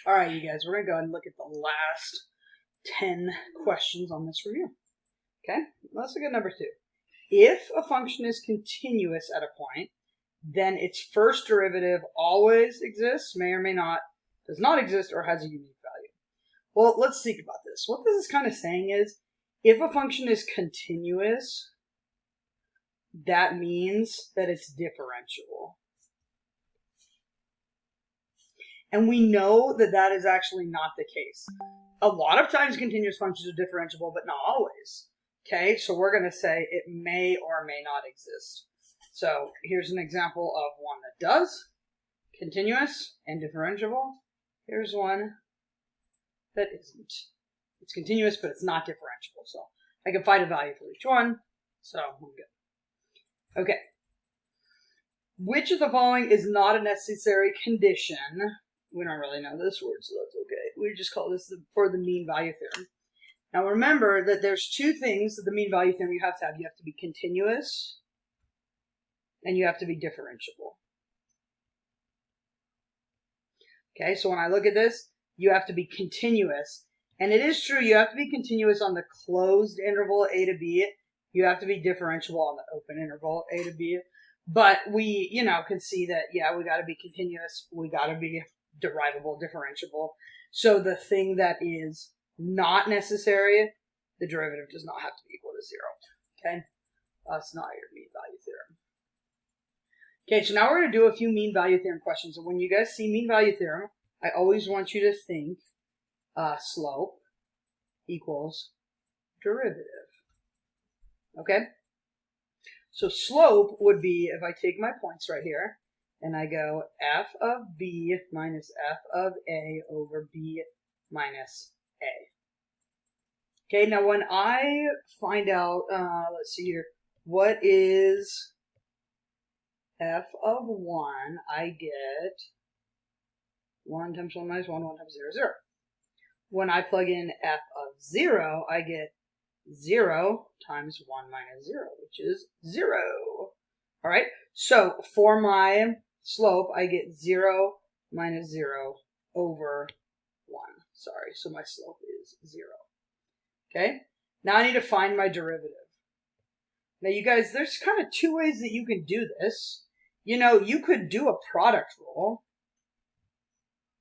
All right, you guys, we're going to go ahead and look at the last 10 questions on this review. Okay, let's look at number 2. If a function is continuous at a point, then its first derivative always exists, may or may not, does not exist, or has a unique value. Well, let's think about this. What this is kind of saying is, if a function is continuous, that means that it's differentiable. And we know that that is actually not the case. A lot of times continuous functions are differentiable, but not always. Okay, so we're going to say it may or may not exist. So here's an example of one that does, continuous and differentiable. Here's one that isn't. It's continuous, but it's not differentiable. So I can find a value for each one. So we're good. Okay. Which of the following is not a necessary condition? We don't really know this word, so that's okay. We just call this for the mean value theorem. Now remember that there's 2 things that the mean value theorem you have to have. You have to be continuous and you have to be differentiable. Okay, so when I look at this, you have to be continuous. And it is true, you have to be continuous on the closed interval a to b. You have to be differentiable on the open interval a to b. But we, can see that, yeah, we got to be continuous. We got to be derivable, differentiable. So the thing that is not necessary, the derivative does not have to be equal to 0. Okay? That's not your mean value theorem. Okay, so now we're going to do a few mean value theorem questions. And when you guys see mean value theorem, I always want you to think slope equals derivative. Okay? So slope would be, if I take my points right here, and I go f of b minus f of a over b minus a. Okay, now when I find out, let's see here, what is f of 1, I get 1 times 1 minus 1, 1 times 0, 0. When I plug in f of 0, I get 0 times 1 minus 0, which is 0. All right, so for my slope, I get 0 minus 0 over 1. Sorry, so my slope is 0. Okay, now I need to find my derivative. Now, you guys, there's kind of 2 ways that you can do this. You could do a product rule.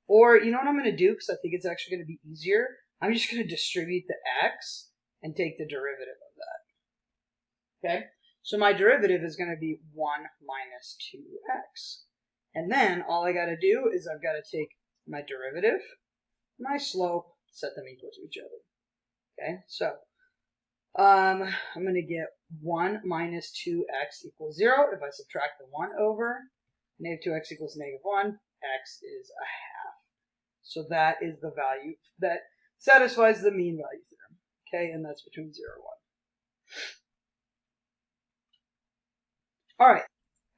Or, you know what I'm going to do, because I think it's actually going to be easier? I'm just going to distribute the x and take the derivative of that. Okay? So my derivative is going to be 1 minus 2x. And then all I got to do is I've got to take my derivative, my slope, set them equal to each other. Okay? So I'm going to get 1 minus 2x equals 0. If I subtract the 1 over, negative 2x equals negative 1, x is a half. So that is the value that satisfies the mean value theorem. Okay, and that's between 0 and 1. All right.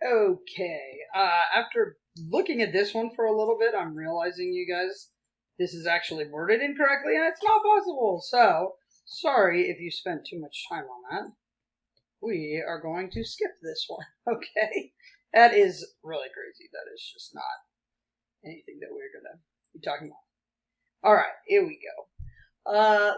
Okay. After looking at this one for a little bit, I'm realizing, you guys, this is actually worded incorrectly, and it's not possible. So, sorry if you spent too much time on that. We are going to skip this one. Okay? That is really crazy. That is just not anything that we're going to be talking about. All right, here we go.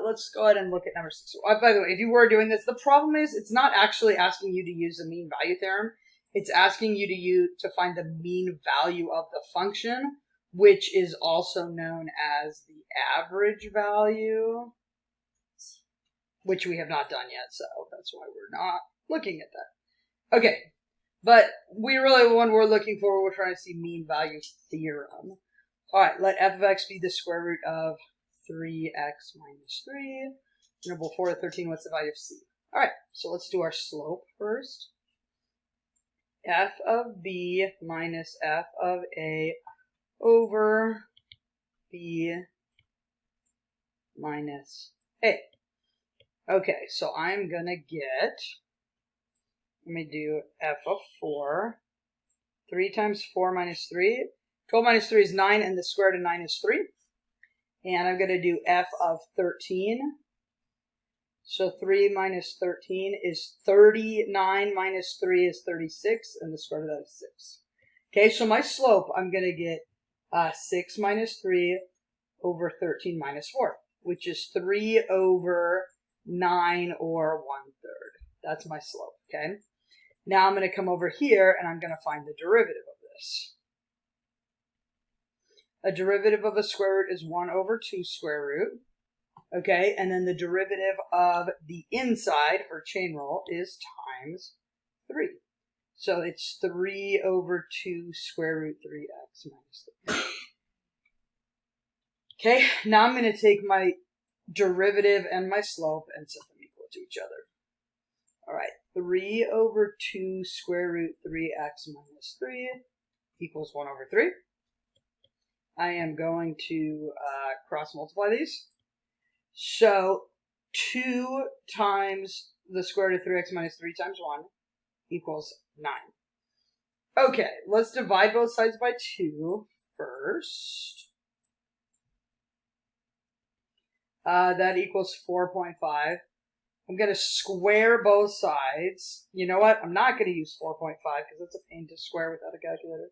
Let's go ahead and look at number 6. By the way, if you were doing this, the problem is it's not actually asking you to use the mean value theorem. It's asking you to find the mean value of the function, which is also known as the average value, which we have not done yet, so that's why we're not looking at that. Okay, but when we're looking for, we're trying to see mean value theorem. All right, let f of x be the square root of 3x minus 3. Interval 4 to 13, what's the value of c? All right, so let's do our slope first. F of b minus f of a over b minus a. Okay, so I'm going to get, let me do f of 4. 3 times 4 minus 3. 12 minus 3 is 9, and the square root of 9 is 3. And I'm going to do f of 13. So 3 minus 13 is 39 minus 3 is 36, and the square root of that is 6. Okay, so my slope, I'm going to get 6 minus 3 over 13 minus 4, which is 3 over 9 or 1/3. That's my slope, okay? Now I'm going to come over here and I'm going to find the derivative of this. A derivative of a square root is 1 over 2 square root. Okay, and then the derivative of the inside for chain rule is times 3. So it's 3 over 2 square root 3x minus 3. Okay, now I'm going to take my derivative and my slope and set them equal to each other. All right, 3 over 2 square root 3x minus 3 equals 1 over 3. I am going to cross multiply these. So 2 times the square root of 3x minus 3 times 1 equals 9. Okay, let's divide both sides by 2 first. That equals 4.5. I'm going to square both sides. You know what? I'm not going to use 4.5 because it's a pain to square without a calculator.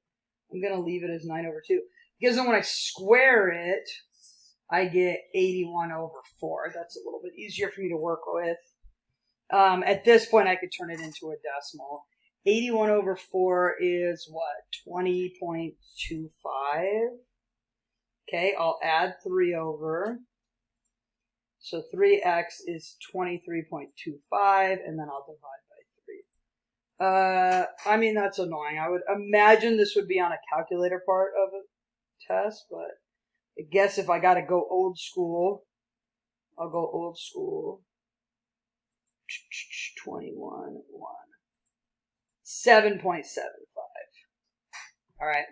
I'm going to leave it as 9 over 2. Because then when I square it, I get 81 over 4. That's a little bit easier for me to work with. At this point, I could turn it into a decimal. 81 over 4 is what? 20.25. Okay, I'll add 3 over. So 3x is 23.25, and then I'll divide by 3. I mean, that's annoying. I would imagine this would be on a calculator part of a test, but I guess if I gotta go old school, I'll go old school. 21, 7.75. All right,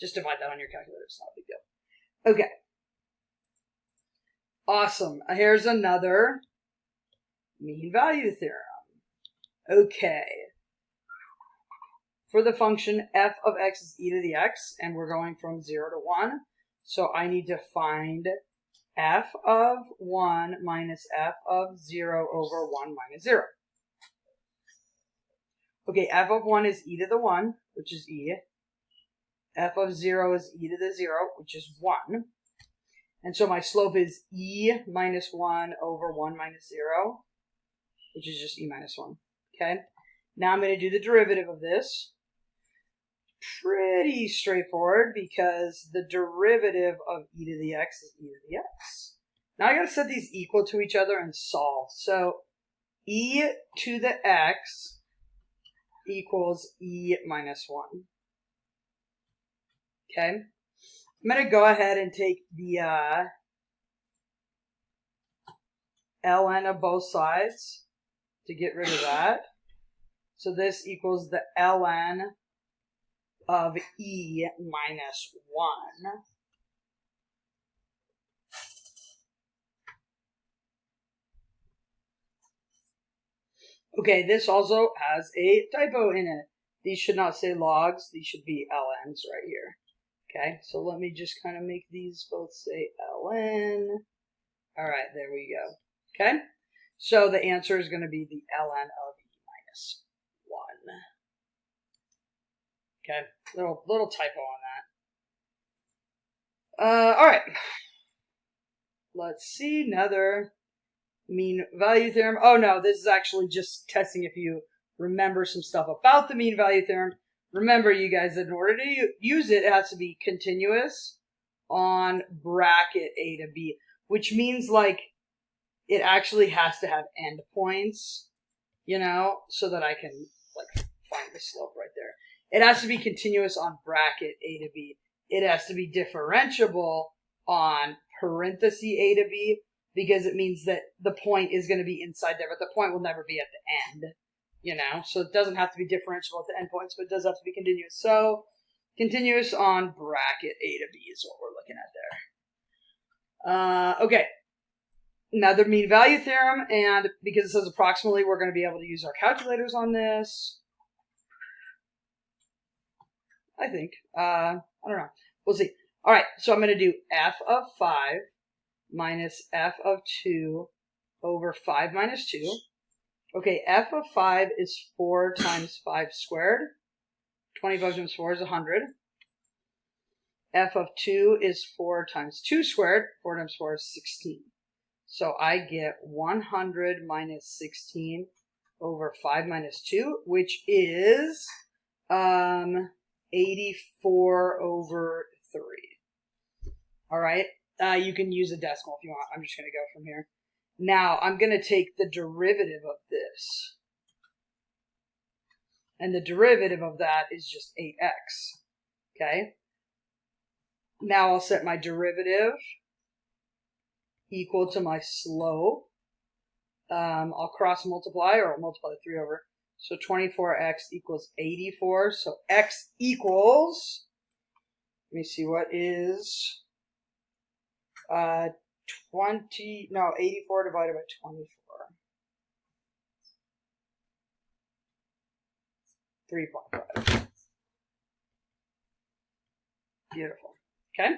just divide that on your calculator. It's not a big deal. Okay. Awesome. Here's another mean value theorem. Okay. For the function f of x is e to the x, and we're going from 0 to 1. So I need to find f of 1 minus f of 0 over 1 minus 0. Okay, f of 1 is e to the 1, which is e. F of 0 is e to the 0, which is 1. And so my slope is e minus 1 over 1 minus 0, which is just e minus 1. Okay? Now I'm going to do the derivative of this. Pretty straightforward because the derivative of e to the x is e to the x. Now I got to set these equal to each other and solve. So e to the x equals e minus 1. Okay? I'm going to go ahead and take the ln of both sides to get rid of that. So this equals the ln of e minus 1. Okay, this also has a typo in it. These should not say logs. These should be ln's right here. Okay, so let me just kind of make these both say ln. All right, there we go. Okay, so the answer is going to be the ln of e minus 1. Okay, little typo on that. All right, let's see another mean value theorem. Oh no, this is actually just testing if you remember some stuff about the mean value theorem. Remember, you guys, that in order to use it, it has to be continuous on bracket a to b, which means like it actually has to have endpoints, you know, so that I can like find the slope right there. It has to be continuous on bracket a to b. It has to be differentiable on parenthesis a to b, because it means that the point is going to be inside there, but the point will never be at the end. You know, so it doesn't have to be differentiable at the endpoints, but it does have to be continuous. So, continuous on bracket a to b is what we're looking at there. Okay, another mean value theorem, and because it says approximately, we're going to be able to use our calculators on this. I think. I don't know. We'll see. All right, so I'm going to do f of 5 minus f of 2 over 5 minus 2. Okay, f of 5 is 4 times 5 squared. 25 times 4 is 100. f of 2 is 4 times 2 squared. 4 times 4 is 16. So I get 100 minus 16 over 5 minus 2, which is 84 over 3. All right. You can use a decimal if you want. I'm just going to go from here. Now, I'm going to take the derivative of this. And the derivative of that is just 8x. Okay? Now I'll set my derivative equal to my slope. I'll cross multiply, or I'll multiply 3 over. So 24x equals 84. So x equals, let me see, what is 84 divided by 24. 3.5. Beautiful. Okay.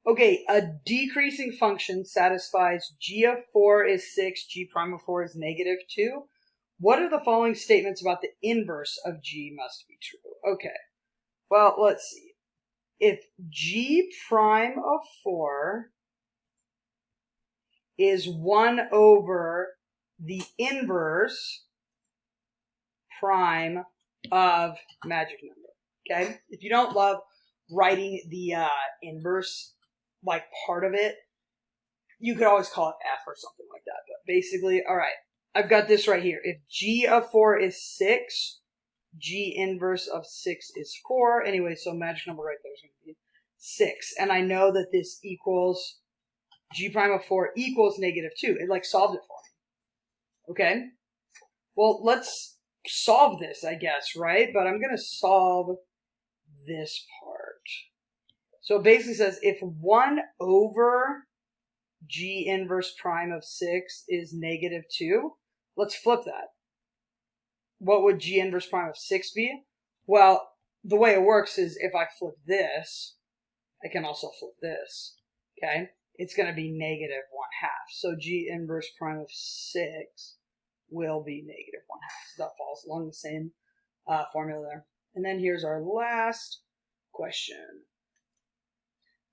Okay, a decreasing function satisfies g of 4 is 6, g prime of 4 is negative 2. What are the following statements about the inverse of g must be true? Okay, well, let's see. If g prime of 4 is 1 over the inverse prime of magic number, okay? If you don't love writing the inverse, like part of it, you could always call it f or something like that. But basically, all right, I've got this right here. If g of 4 is 6, g inverse of 6 is 4. Anyway, so magic number right there is going to be 6. And I know that this equals, g prime of 4 equals negative 2. It like solved it for me. Okay? Well, let's solve this, I guess, right? But I'm going to solve this part. So it basically says if 1 over g inverse prime of 6 is negative 2, let's flip that. What would g inverse prime of 6 be? Well, the way it works is if I flip this, I can also flip this, okay? It's going to be negative 1/2. So g inverse prime of 6 will be negative 1/2. So that falls along the same formula there. And then here's our last question.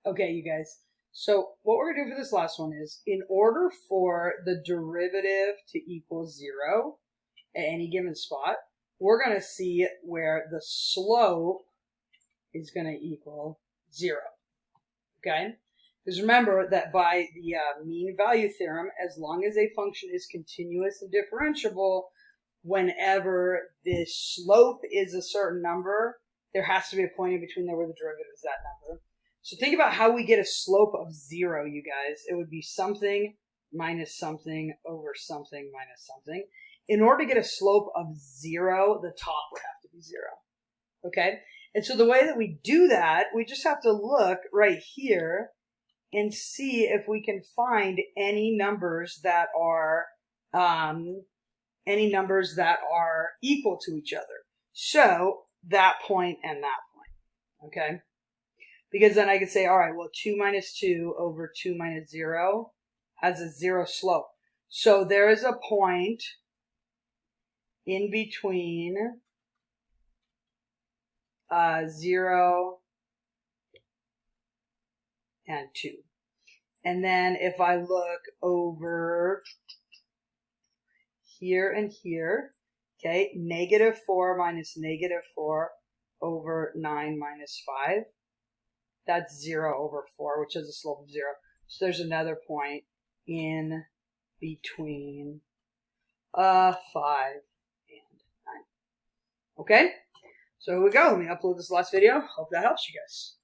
Okay, you guys. So what we're going to do for this last one is, in order for the derivative to equal 0 at any given spot, we're going to see where the slope is going to equal 0. Okay? Because remember that by the mean value theorem, as long as a function is continuous and differentiable, whenever the slope is a certain number, there has to be a point in between there where the derivative is that number. So think about how we get a slope of 0, you guys. It would be something minus something over something minus something. In order to get a slope of 0, the top would have to be 0. Okay? And so the way that we do that, we just have to look right here and see if we can find any numbers that are equal to each other. So that point and that point. Okay? Because then I could say, all right, well, 2 minus 2 over 2 minus 0 has a 0 slope. So there is a point in between 0 and 2. And then if I look over here and here, okay, negative 4 minus negative 4 over 9 minus 5. That's 0 over 4, which is a slope of 0. So there's another point in between 5 and 9. Okay? So here we go. Let me upload this last video. Hope that helps you guys.